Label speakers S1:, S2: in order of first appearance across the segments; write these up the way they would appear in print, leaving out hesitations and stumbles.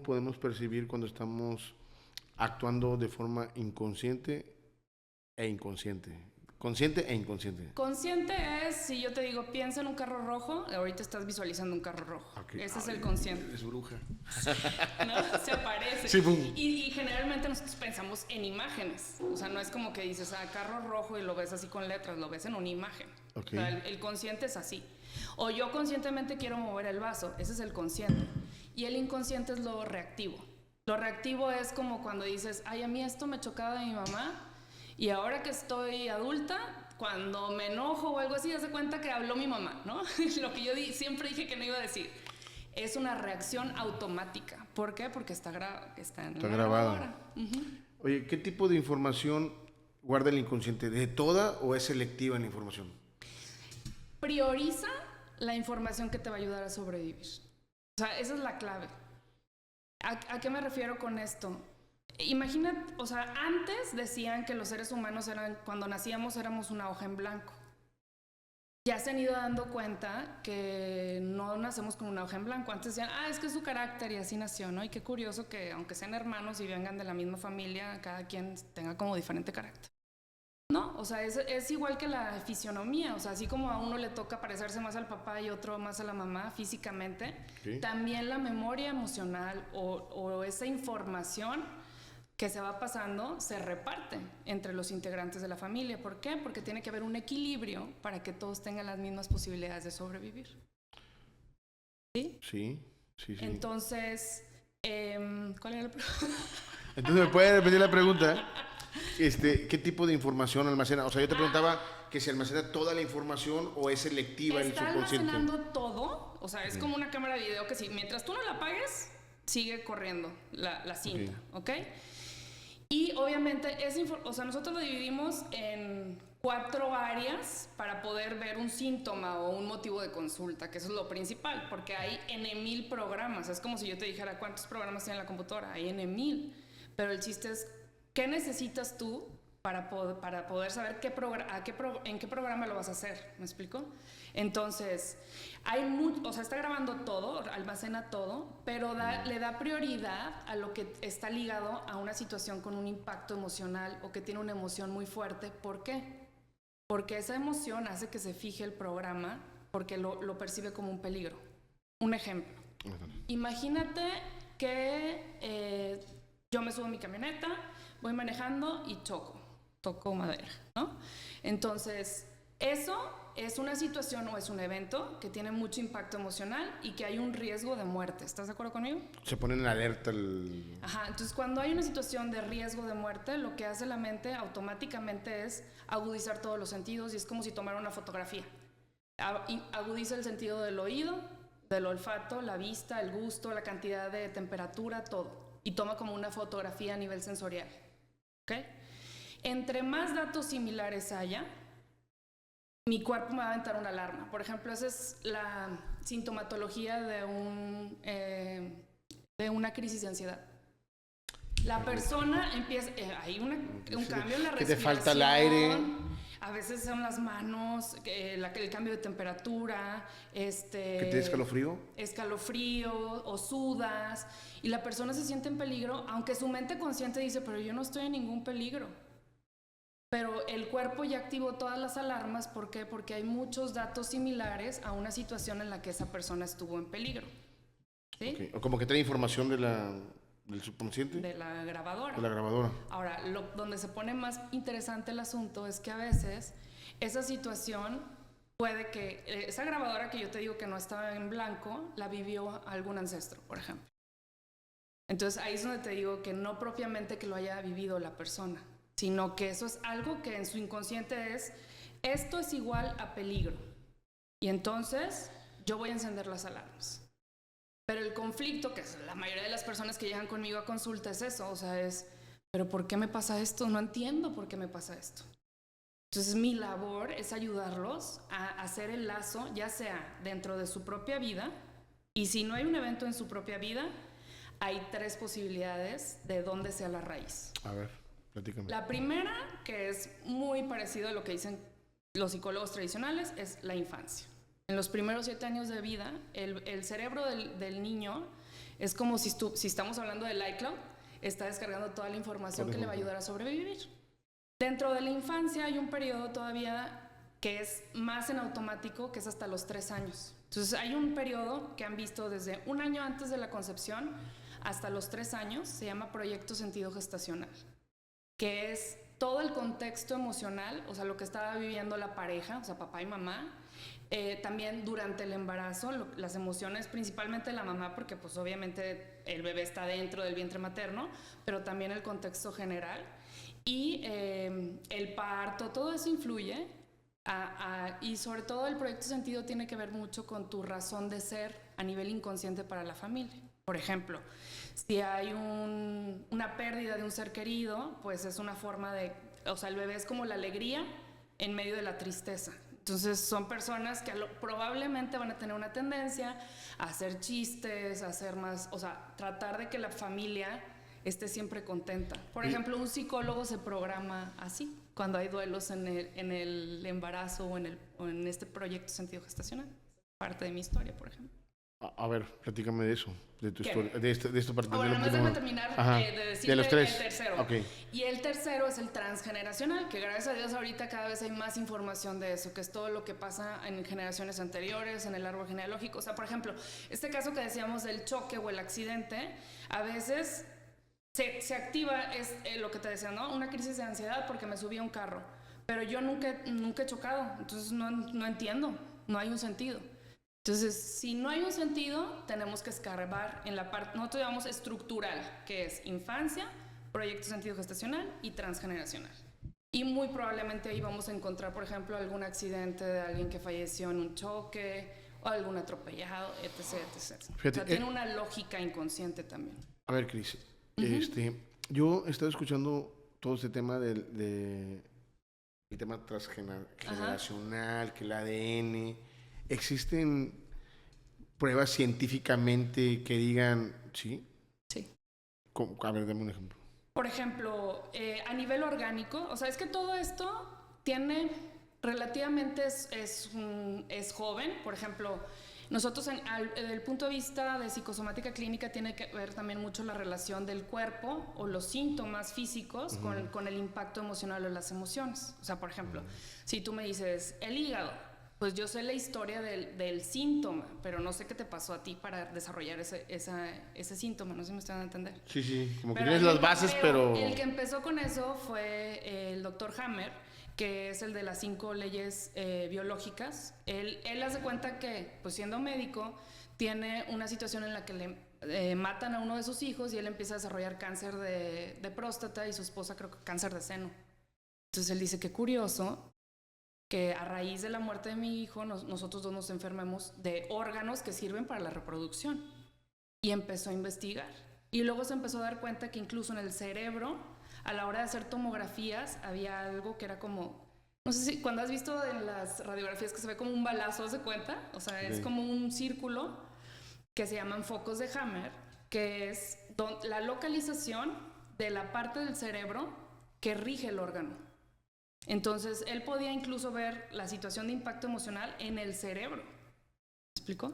S1: podemos percibir cuando estamos actuando de forma inconsciente e inconsciente? Consciente e inconsciente.
S2: Consciente es, si yo te digo, piensa en un carro rojo, ahorita estás visualizando un carro rojo.
S1: Okay.
S2: Ese es el consciente.
S1: Es bruja.
S2: ¿No? Se aparece.
S1: Sí,
S2: y generalmente nosotros pensamos en imágenes. O sea, no es como que dices, carro rojo y lo ves así con letras, lo ves en una imagen.
S1: Okay.
S2: O sea, el consciente es así. O yo conscientemente quiero mover el vaso, ese es el consciente. Y el inconsciente es lo reactivo. Lo reactivo es como cuando dices, ay, a mí esto me chocaba de mi mamá. Y ahora que estoy adulta, cuando me enojo o algo así, haz de cuenta que habló mi mamá, ¿no? Lo que yo siempre dije que no iba a decir. Es una reacción automática. ¿Por qué? Porque está grabada.
S1: Oye, ¿qué tipo de información guarda el inconsciente? ¿De toda o es selectiva en la información?
S2: Prioriza la información que te va a ayudar a sobrevivir. O sea, esa es la clave. ¿A qué me refiero con esto? Imagina, o sea, antes decían que los seres humanos cuando nacíamos éramos una hoja en blanco. Ya se han ido dando cuenta que no nacemos con una hoja en blanco. Antes decían, es que es su carácter y así nació, ¿no? Y qué curioso que aunque sean hermanos y vengan de la misma familia, cada quien tenga como diferente carácter. No, o sea, es igual que la fisionomía, o sea, así como a uno le toca parecerse más al papá y otro más a la mamá físicamente, ¿sí? También la memoria emocional o esa información que se va pasando se reparte entre los integrantes de la familia. ¿Por qué? Porque tiene que haber un equilibrio para que todos tengan las mismas posibilidades de sobrevivir. ¿Sí?
S1: Sí.
S2: Entonces, ¿cuál era la pregunta?
S1: Entonces, ¿me puede repetir la pregunta? ¿Qué tipo de información almacena? O sea, yo te preguntaba que si almacena toda la información o es selectiva en el subconsciente.
S2: Está almacenando todo, o sea, es como una cámara de video que si mientras tú no la apagues, sigue corriendo la cinta, ¿ok? Y obviamente, o sea, nosotros lo dividimos en 4 áreas para poder ver un síntoma o un motivo de consulta, que eso es lo principal, porque hay N,000 programas. Es como si yo te dijera, ¿cuántos programas tiene la computadora? Hay N,000. Pero el chiste es, ¿qué necesitas tú para poder saber en qué programa lo vas a hacer? ¿Me explico? Entonces, o sea, está grabando todo, almacena todo, pero le da prioridad a lo que está ligado a una situación con un impacto emocional o que tiene una emoción muy fuerte. ¿Por qué? Porque esa emoción hace que se fije el programa porque lo percibe como un peligro. Un ejemplo. Imagínate que yo me subo a mi camioneta, voy manejando y toco madera, ¿no? Entonces, eso es una situación o es un evento que tiene mucho impacto emocional y que hay un riesgo de muerte. ¿Estás de acuerdo conmigo?
S1: Se pone en alerta
S2: entonces cuando hay una situación de riesgo de muerte, lo que hace la mente automáticamente es agudizar todos los sentidos y es como si tomara una fotografía. Agudiza el sentido del oído, del olfato, la vista, el gusto, la cantidad de temperatura, todo. Y toma como una fotografía a nivel sensorial. ¿Ok? Entre más datos similares haya, mi cuerpo me va a aventar una alarma. Por ejemplo, esa es la sintomatología de una crisis de ansiedad. La persona empieza, hay un cambio en la respiración.
S1: Que te falta el aire.
S2: A veces son las manos, el cambio de temperatura.
S1: ¿Que te da escalofrío?
S2: Escalofrío, o sudas. Y la persona se siente en peligro, aunque su mente consciente dice, pero yo no estoy en ningún peligro. Pero el cuerpo ya activó todas las alarmas. ¿Por qué? Porque hay muchos datos similares a una situación en la que esa persona estuvo en peligro. ¿Sí?
S1: Okay. O como que trae información del subconsciente.
S2: De la grabadora.
S1: De la grabadora.
S2: Ahora, donde se pone más interesante el asunto es que a veces esa situación puede que esa grabadora que yo te digo que no estaba en blanco, la vivió algún ancestro, por ejemplo. Entonces ahí es donde te digo que no propiamente que lo haya vivido la persona, sino que eso es algo que en su inconsciente esto es igual a peligro. Y entonces yo voy a encender las alarmas. Pero el conflicto, que es la mayoría de las personas que llegan conmigo a consulta, es eso, o sea, ¿pero por qué me pasa esto? No entiendo por qué me pasa esto. Entonces mi labor es ayudarlos a hacer el lazo, ya sea dentro de su propia vida, y si no hay un evento en su propia vida, hay 3 posibilidades de dónde sea la raíz.
S1: A ver, platícame.
S2: La primera, que es muy parecido a lo que dicen los psicólogos tradicionales, es la infancia. En los primeros 7 años de vida, el cerebro del niño Es como si estamos hablando del iCloud, está descargando toda la información que le va a ayudar a sobrevivir. Dentro de la infancia hay un periodo todavía que es más en automático, que es hasta los 3 años. Entonces hay un periodo que han visto desde un año antes de la concepción hasta los 3 años, se llama proyecto sentido gestacional, que es todo el contexto emocional, o sea, lo que estaba viviendo la pareja, o sea, papá y mamá, también durante el embarazo, las emociones, principalmente la mamá, porque pues obviamente el bebé está dentro del vientre materno, pero también el contexto general, y el parto, todo eso influye, y sobre todo el proyecto sentido tiene que ver mucho con tu razón de ser a nivel inconsciente para la familia. Por ejemplo, si hay una pérdida de un ser querido, pues es una forma de, o sea, el bebé es como la alegría en medio de la tristeza. Entonces son personas que probablemente van a tener una tendencia a hacer chistes, a hacer más, o sea, tratar de que la familia esté siempre contenta. Por ejemplo, un psicólogo se programa así, cuando hay duelos en el embarazo o en este proyecto sentido gestacional. Parte de mi historia, por ejemplo.
S1: A ver, platícame de eso, de tu historia, de esto particular.
S2: Bueno, nada más déjame terminar de decirte
S1: de los 3.
S2: El tercero.
S1: Okay.
S2: Y el tercero es el transgeneracional, que gracias a Dios ahorita cada vez hay más información de eso, que es todo lo que pasa en generaciones anteriores, en el árbol genealógico. O sea, por ejemplo, este caso que decíamos del choque o el accidente, a veces se activa, es lo que te decía, ¿no? Una crisis de ansiedad porque me subí a un carro, pero yo nunca he chocado, entonces no entiendo, no hay un sentido. Entonces, si no hay un sentido, tenemos que escarbar en la parte, nosotros llamamos estructural, que es infancia, proyecto sentido gestacional y transgeneracional. Y muy probablemente ahí vamos a encontrar, por ejemplo, algún accidente de alguien que falleció en un choque o algún atropellado, etc. Fíjate, o sea, tiene una lógica inconsciente también.
S1: A ver, Cris, yo he estado escuchando todo este tema el tema transgeneracional, que el ADN. ¿Existen pruebas científicamente que digan sí?
S2: Sí.
S1: A ver, dame un ejemplo.
S2: Por ejemplo, a nivel orgánico, o sea, es que todo esto tiene relativamente es joven. Por ejemplo, nosotros desde el punto de vista de psicosomática clínica tiene que ver también mucho la relación del cuerpo o los síntomas físicos con el impacto emocional o las emociones. O sea, por ejemplo, si tú me dices el hígado, pues yo sé la historia del síntoma, pero no sé qué te pasó a ti para desarrollar ese síntoma, no sé si me están a entender.
S1: Sí, como que tienes las bases, pero...
S2: El que empezó con eso fue el doctor Hammer, que es el de las 5 leyes biológicas. Él hace cuenta que, pues siendo médico, tiene una situación en la que le matan a uno de sus hijos y él empieza a desarrollar cáncer de próstata y su esposa creo que cáncer de seno. Entonces él dice, qué curioso que a raíz de la muerte de mi hijo nosotros dos nos enfermamos de órganos que sirven para la reproducción. Y empezó a investigar. Y luego se empezó a dar cuenta que incluso en el cerebro, a la hora de hacer tomografías, había algo que era como... No sé si cuando has visto en las radiografías que se ve como un balazo, ¿se cuenta? O sea, es como un círculo que se llaman focos de Hammer, que es la localización de la parte del cerebro que rige el órgano. Entonces, él podía incluso ver la situación de impacto emocional en el cerebro. ¿Me explicó?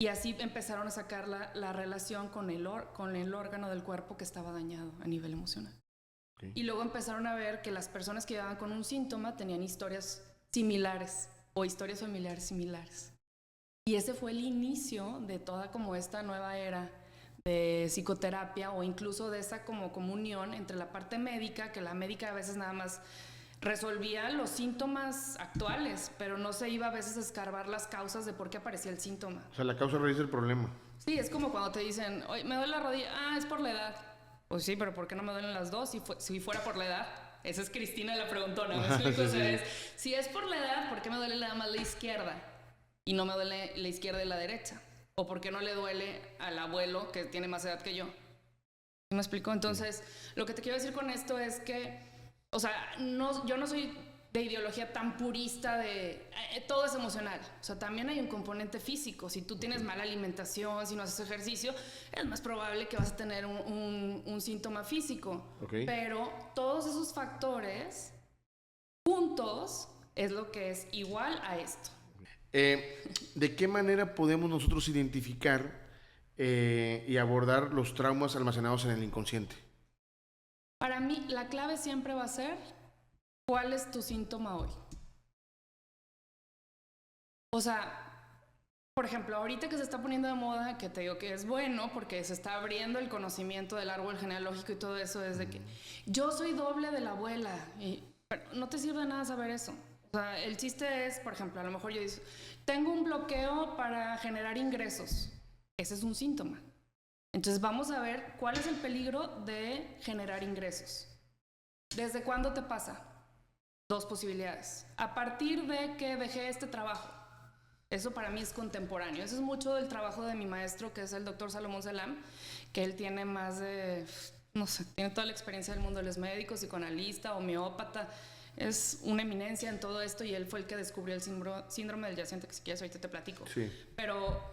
S2: Y así empezaron a sacar la relación con el órgano del cuerpo que estaba dañado a nivel emocional. Okay. Y luego empezaron a ver que las personas que llegaban con un síntoma tenían historias similares o historias familiares similares. Y ese fue el inicio de toda como esta nueva era de psicoterapia o incluso de esa como comunión entre la parte médica, que la médica a veces nada más resolvía los síntomas actuales, pero no se iba a veces a escarbar las causas de por qué aparecía el síntoma.
S1: O sea, la causa raíz del problema.
S2: Sí, es como cuando te dicen, oye, me duele la rodilla, es por la edad. Pues sí, pero ¿por qué no me duelen las dos si fuera por la edad? Esa es Cristina la preguntona, ¿me explico? Sí, sí. Si es por la edad, ¿por qué me duele nada más la izquierda? Y no me duele la izquierda y la derecha. ¿O por qué no le duele al abuelo que tiene más edad que yo? ¿Sí me explico? Entonces, lo que te quiero decir con esto es que, o sea, yo no soy de ideología tan purista de todo es emocional. O sea, también hay un componente físico. Si tú tienes mala alimentación, si no haces ejercicio, es más probable que vas a tener un síntoma físico. Okay. Pero todos esos factores juntos es lo que es igual a esto.
S1: ¿De qué manera podemos nosotros identificar y abordar los traumas almacenados en el inconsciente?
S2: Para mí, la clave siempre va a ser, ¿cuál es tu síntoma hoy? O sea, por ejemplo, ahorita que se está poniendo de moda, que te digo que es bueno porque se está abriendo el conocimiento del árbol genealógico y todo eso, es de que yo soy doble de la abuela. Pero no te sirve de nada saber eso. O sea, el chiste es, por ejemplo, a lo mejor yo digo, tengo un bloqueo para generar ingresos. Ese es un síntoma. Entonces vamos a ver cuál es el peligro de generar ingresos. ¿Desde cuándo te pasa? 2 posibilidades. A partir de que dejé este trabajo. Eso para mí es contemporáneo. Eso es mucho del trabajo de mi maestro, que es el doctor Salomón Selam, que él tiene más de, no sé, tiene toda la experiencia del mundo. Él es médico, psicoanalista, homeópata, es una eminencia en todo esto y él fue el que descubrió el síndrome del yaciente, que si quieres ahorita te platico.
S1: Sí.
S2: Pero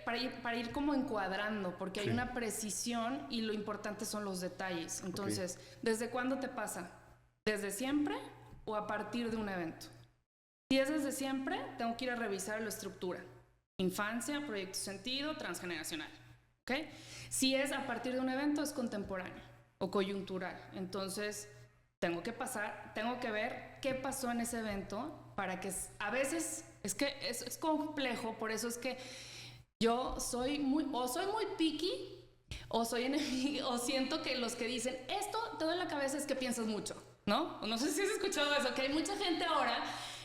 S2: para ir como encuadrando, porque hay una precisión y lo importante son los detalles. Entonces, ¿desde cuándo te pasa? ¿Desde siempre o a partir de un evento? Si es desde siempre, tengo que ir a revisar la estructura. Infancia, proyecto sentido, transgeneracional. ¿Okay? Si es a partir de un evento, es contemporáneo o coyuntural. Entonces, tengo que ver qué pasó en ese evento para que a veces es que es complejo, por eso es que yo soy muy picky o soy enemigo, o siento que los que dicen esto te duele la cabeza es que piensas mucho, ¿no? No sé si has escuchado eso, que hay mucha gente ahora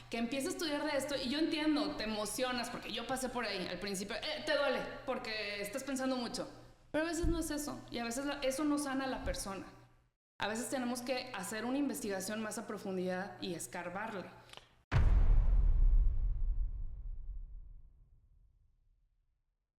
S2: que empieza a estudiar de esto y yo entiendo, te emocionas porque yo pasé por ahí al principio, te duele porque estás pensando mucho, pero a veces no es eso y a veces eso no sana a la persona. A veces tenemos que hacer una investigación más a profundidad y escarbarle.